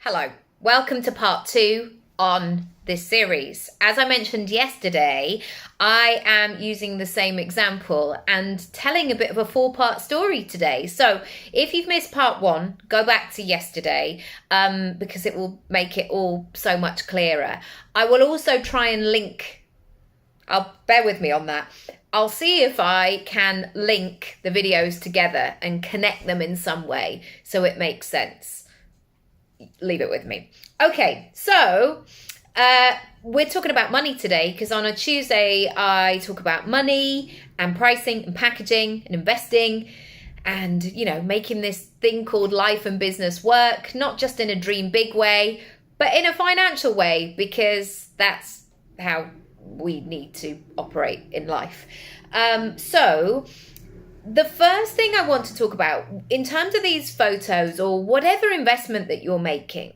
Hello, welcome to part 2 on this series. As I mentioned yesterday, I am using the same example and telling a bit of a 4-part story today. So if you've missed part 1, go back to yesterday because it will make it all so much clearer. I will also try and link, bear with me on that. I'll see if I can link the videos together and connect them in some way so it makes sense. Leave it with me. Okay, so we're talking about money today because on a Tuesday I talk about money and pricing and packaging and investing and, you know, making this thing called life and business work, not just in a dream big way, but in a financial way, because that's how we need to operate in life. So the first thing I want to talk about in terms of these photos or whatever investment that you're making,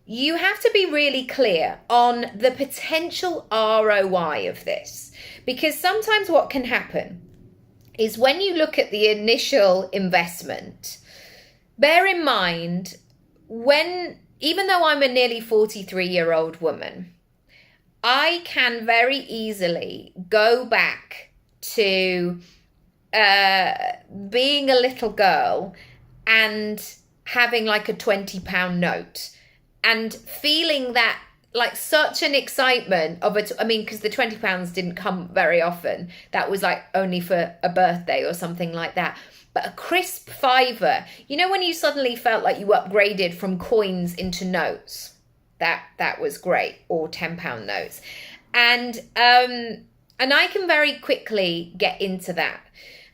you have to be really clear on the potential ROI of this. Because sometimes what can happen is when you look at the initial investment, bear in mind, even though I'm a nearly 43-year-old woman, I can very easily go back to being a little girl and having like a £20 note and feeling that like such an excitement of it. I mean, because the £20 didn't come very often. That was like only for a birthday or something like that. But a crisp fiver, you know, when you suddenly felt like you upgraded from coins into notes, that was great. Or £10 notes. And I can very quickly get into that.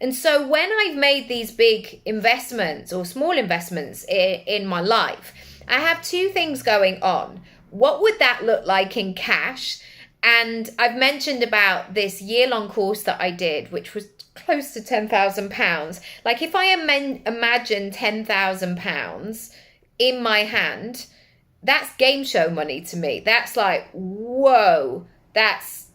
And so when I've made these big investments or small investments in my life, I have two things going on. What would that look like in cash? And I've mentioned about this year-long course that I did, which was close to £10,000. Like if I imagine £10,000 in my hand, that's game show money to me. That's like, whoa, that's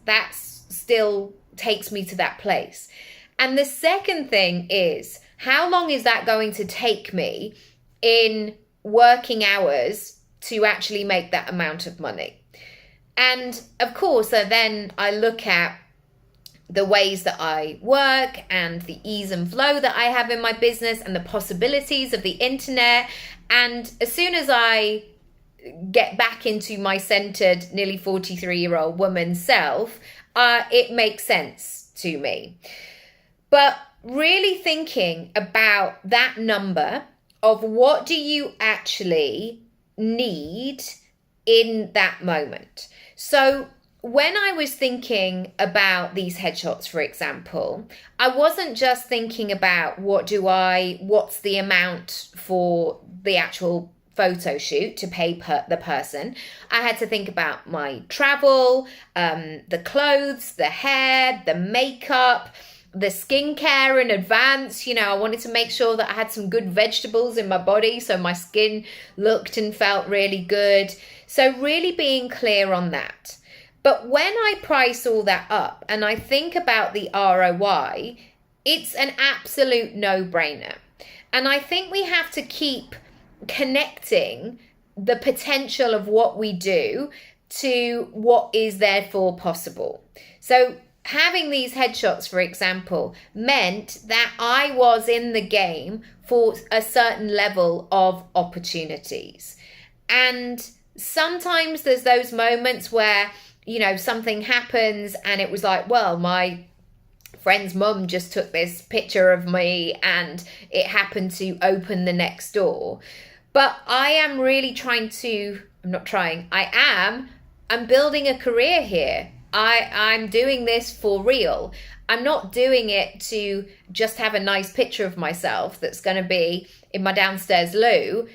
still takes me to that place. And the second thing is, how long is that going to take me in working hours to actually make that amount of money? And of course, then I look at the ways that I work and the ease and flow that I have in my business and the possibilities of the internet. And as soon as I get back into my centered, nearly 43-year-old woman self, it makes sense to me. But really thinking about that number of what do you actually need in that moment. So when I was thinking about these headshots, for example, I wasn't just thinking about what's the amount for the actual photo shoot to pay the person. I had to think about my travel, the clothes, the hair, the makeup, the skincare in advance. You know, I wanted to make sure that I had some good vegetables in my body so my skin looked and felt really good. So really being clear on that. But when I price all that up and I think about the ROI, it's an absolute no-brainer. And I think we have to keep connecting the potential of what we do to what is therefore possible. So having these headshots, for example, meant that I was in the game for a certain level of opportunities. And sometimes there's those moments where, you know, something happens and it was like, well, my friend's mum just took this picture of me and it happened to open the next door. But I am really I'm building a career here. I'm doing this for real. I'm not doing it to just have a nice picture of myself that's going to be in my downstairs loo.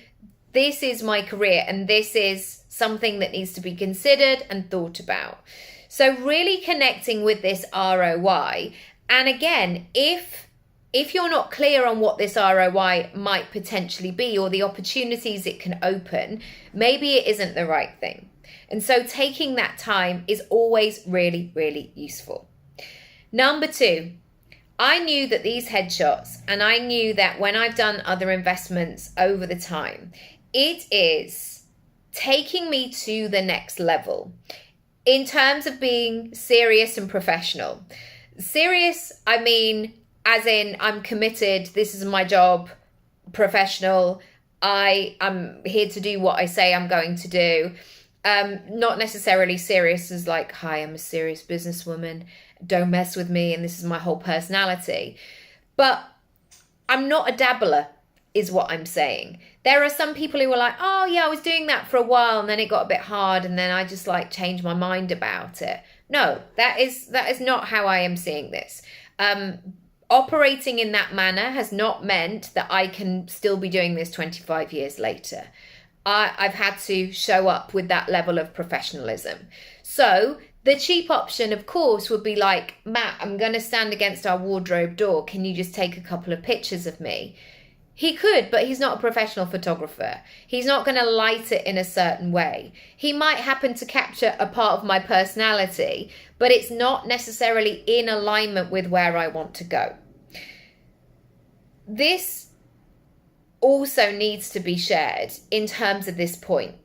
This is my career and this is something that needs to be considered and thought about. So really connecting with this ROI. And again, if you're not clear on what this ROI might potentially be or the opportunities it can open, maybe it isn't the right thing. And so taking that time is always really, really useful. Number 2, I knew that these headshots, and I knew that when I've done other investments over the time, it is taking me to the next level in terms of being serious and professional. Serious, I mean, as in I'm committed, this is my job. Professional, I'm here to do what I say I'm going to do. Not necessarily serious as like, hi, I'm a serious businesswoman, don't mess with me, and this is my whole personality. But I'm not a dabbler, is what I'm saying. There are some people who are like, oh yeah, I was doing that for a while and then it got a bit hard and then I just like changed my mind about it. No, that is not how I am seeing this. Operating in that manner has not meant that I can still be doing this 25 years later. I've had to show up with that level of professionalism. So the cheap option, of course, would be like, Matt, I'm going to stand against our wardrobe door. Can you just take a couple of pictures of me? He could, but he's not a professional photographer. He's not going to light it in a certain way. He might happen to capture a part of my personality, but it's not necessarily in alignment with where I want to go. This also needs to be shared in terms of this point.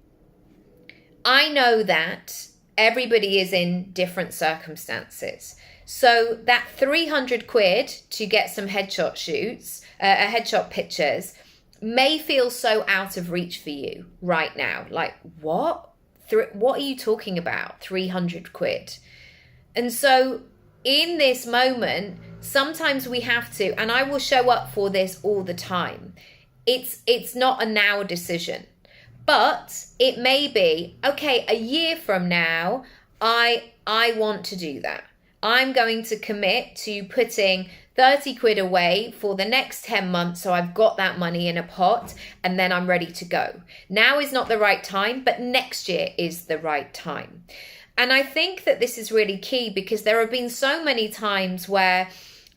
I know that everybody is in different circumstances. So that 300 quid to get some headshot shoots, headshot pictures may feel so out of reach for you right now. Like, what? What are you talking about? 300 quid. And so in this moment, sometimes we have to, and I will show up for this all the time. It's not a now decision, but it may be, okay, a year from now, I want to do that. I'm going to commit to putting 30 quid away for the next 10 months. So I've got that money in a pot and then I'm ready to go. Now is not the right time, but next year is the right time. And I think that this is really key because there have been so many times where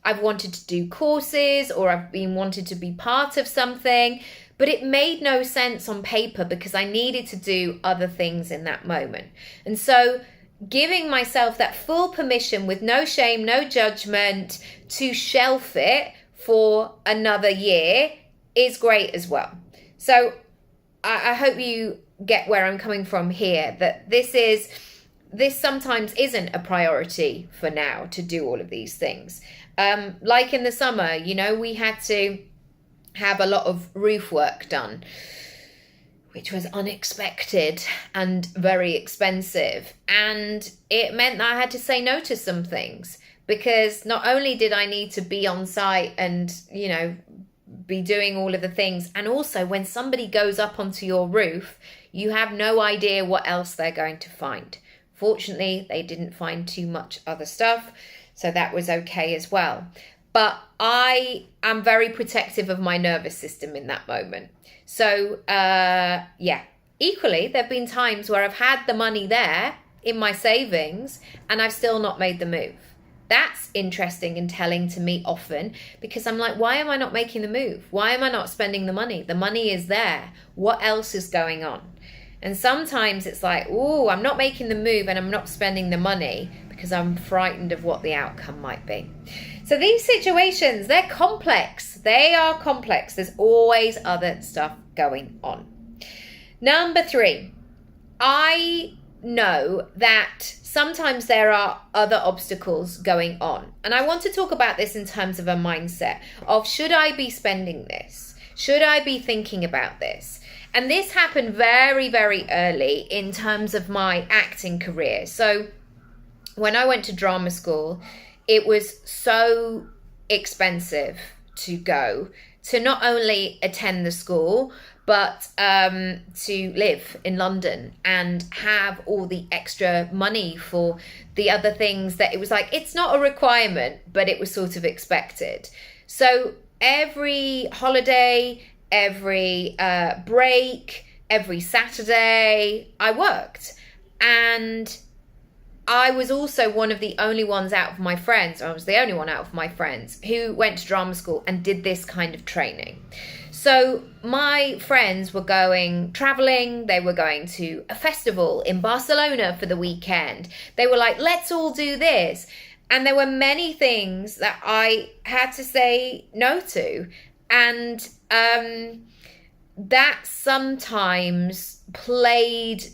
I've wanted to do courses or I've been wanted to be part of something, but it made no sense on paper because I needed to do other things in that moment. And so giving myself that full permission with no shame, no judgment to shelf it for another year is great as well. So I hope you get where I'm coming from here, that this sometimes isn't a priority for now to do all of these things. Like in the summer, we had to have a lot of roof work done, which was unexpected and very expensive. And it meant that I had to say no to some things because not only did I need to be on site and, be doing all of the things, and also when somebody goes up onto your roof, you have no idea what else they're going to find. Fortunately, they didn't find too much other stuff, so that was okay as well. But I am very protective of my nervous system in that moment. So, equally, there have been times where I've had the money there in my savings and I've still not made the move. That's interesting and telling to me often because I'm like, why am I not making the move? Why am I not spending the money? The money is there. What else is going on? And sometimes it's like, oh, I'm not making the move and I'm not spending the money because I'm frightened of what the outcome might be. So these situations, they're complex. They are complex. There's always other stuff going on. Number 3, I know that sometimes there are other obstacles going on. And I want to talk about this in terms of a mindset of, should I be spending this? Should I be thinking about this? And this happened very, very early in terms of my acting career. So when I went to drama school, it was so expensive to go, to not only attend the school, but to live in London and have all the extra money for the other things that it was like, it's not a requirement, but it was sort of expected. So every holiday, every break, every Saturday, I worked. And I was also one of the only ones out of my friends, I was the only one out of my friends who went to drama school and did this kind of training. So my friends were going traveling, they were going to a festival in Barcelona for the weekend. They were like, let's all do this. And there were many things that I had to say no to. And that sometimes played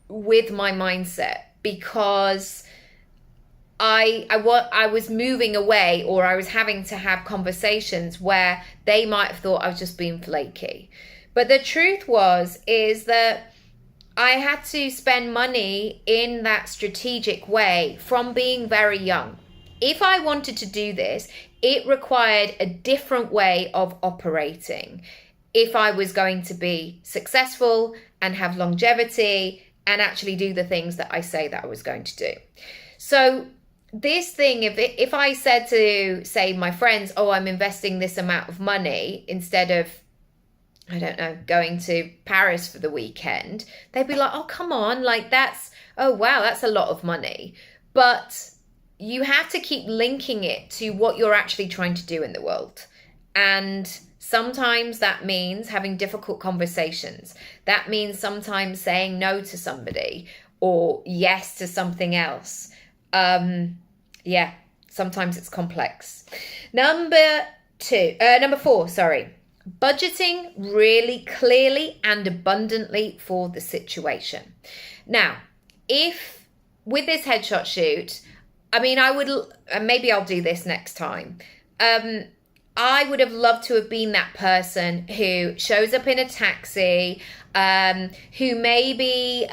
with my mindset because I was moving away, or I was having to have conversations where they might have thought I was just being flaky. But the truth is that I had to spend money in that strategic way from being very young. If I wanted to do this, it required a different way of operating if I was going to be successful and have longevity and actually do the things that I say that I was going to do. So this thing, if I said to, say, my friends, oh, I'm investing this amount of money instead of, I don't know, going to Paris for the weekend, they'd be like, oh, come on, like oh, wow, that's a lot of money. But you have to keep linking it to what you're actually trying to do in the world. And sometimes that means having difficult conversations. That means sometimes saying no to somebody or yes to something else. Sometimes it's complex. Number 4, budgeting really clearly and abundantly for the situation. Now, if with this headshot shoot, I would, and maybe I'll do this next time. I would have loved to have been that person who shows up in a taxi, who maybe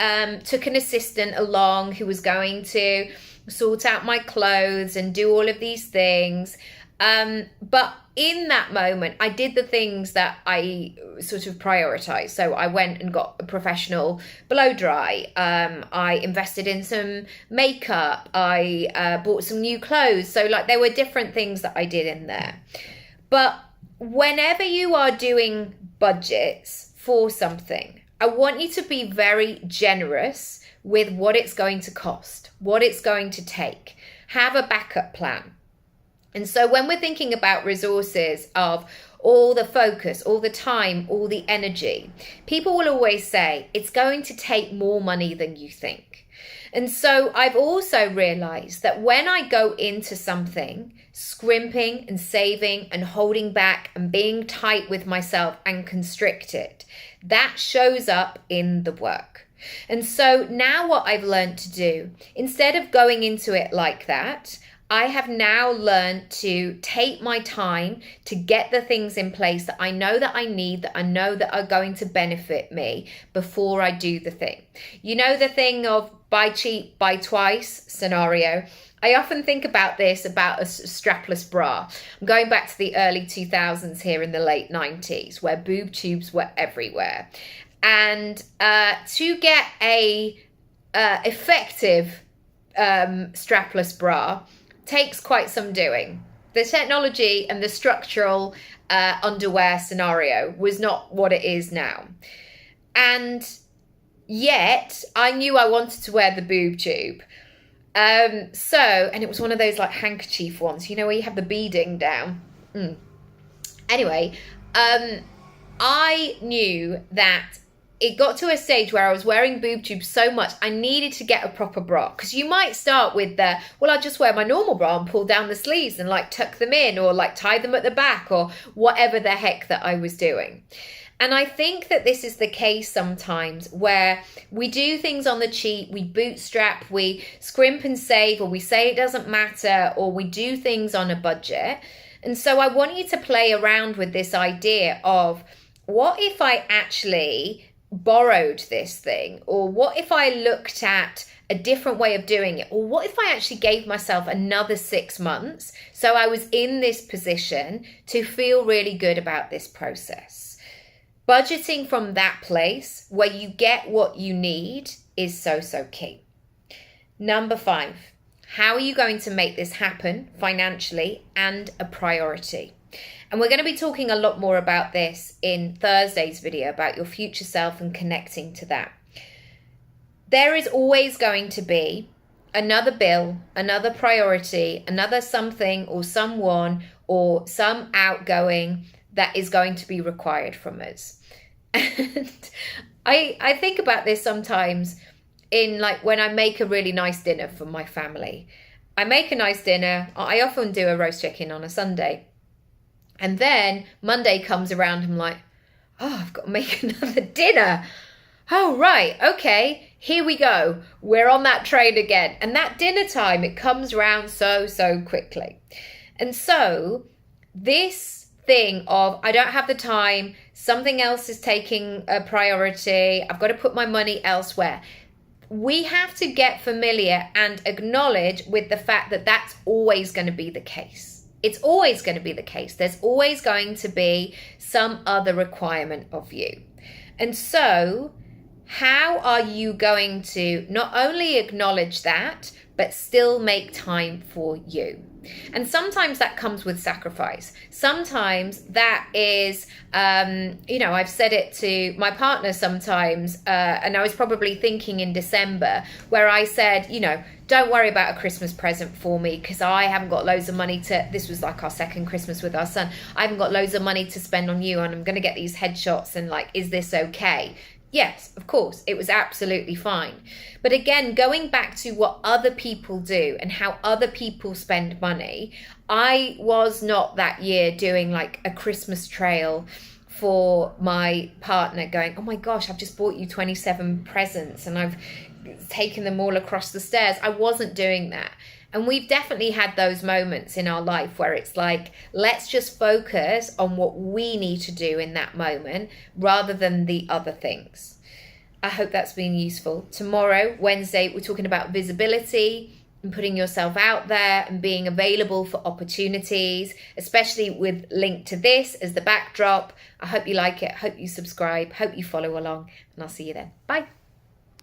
took an assistant along who was going to sort out my clothes and do all of these things. But in that moment, I did the things that I sort of prioritized. So I went and got a professional blow dry. I invested in some makeup. I bought some new clothes. So there were different things that I did in there. But whenever you are doing budgets for something, I want you to be very generous with what it's going to cost, what it's going to take. Have a backup plan. And so when we're thinking about resources of all the focus, all the time, all the energy, people will always say it's going to take more money than you think. And so I've also realized that when I go into something, scrimping and saving and holding back and being tight with myself and constricted, that shows up in the work. And so now what I've learned to do, instead of going into it like that, I have now learned to take my time to get the things in place that I know that I need, that I know that are going to benefit me before I do the thing. You know, the thing of buy cheap, buy twice scenario. I often think about this, about a strapless bra. I'm going back to the early 2000s here in the late 90s, where boob tubes were everywhere. And to get a effective strapless bra takes quite some doing. The technology and the structural underwear scenario was not what it is now. And yet I knew I wanted to wear the boob tube. And it was one of those handkerchief ones, where you have the beading down. Anyway, I knew that it got to a stage where I was wearing boob tubes so much, I needed to get a proper bra. Because you might start with I'll just wear my normal bra and pull down the sleeves and tuck them in, or tie them at the back, or whatever the heck that I was doing. And I think that this is the case sometimes, where we do things on the cheap, we bootstrap, we scrimp and save, or we say it doesn't matter, or we do things on a budget. And so I want you to play around with this idea of, what if I actually borrowed this thing? Or what if I looked at a different way of doing it? Or what if I actually gave myself another 6 months so I was in this position to feel really good about this process? Budgeting from that place where you get what you need is so key. Number 5, how are you going to make this happen financially and a priority? And we're going to be talking a lot more about this in Thursday's video about your future self and connecting to that. There is always going to be another bill, another priority, another something or someone or some outgoing that is going to be required from us. And I think about this sometimes in when I make a really nice dinner for my family. I make a nice dinner. I often do a roast chicken on a Sunday. And then Monday comes around, I'm like, Oh, I've got to make another dinner. Oh, right. Okay. Here we go. We're on that train again. And that dinner time, it comes round so quickly. And so this thing of I don't have the time, something else is taking a priority, I've got to put my money elsewhere. We have to get familiar and acknowledge with the fact that that's always going to be the case. It's always going to be the case. There's always going to be some other requirement of you. And so how are you going to not only acknowledge that, but still make time for you? And sometimes that comes with sacrifice. Sometimes that is, I've said it to my partner sometimes, and I was probably thinking in December where I said, don't worry about a Christmas present for me because I haven't got loads of money this was like our second Christmas with our son. I haven't got loads of money to spend on you and I'm going to get these headshots and is this okay? Yes, of course, it was absolutely fine. But again, going back to what other people do and how other people spend money, I was not that year doing a Christmas trail for my partner going, oh my gosh, I've just bought you 27 presents and I've taken them all across the stairs. I wasn't doing that. And we've definitely had those moments in our life where it's let's just focus on what we need to do in that moment rather than the other things. I hope that's been useful. Tomorrow, Wednesday, we're talking about visibility and putting yourself out there and being available for opportunities, especially with link to this as the backdrop. I hope you like it. Hope you subscribe. Hope you follow along. And I'll see you then. Bye.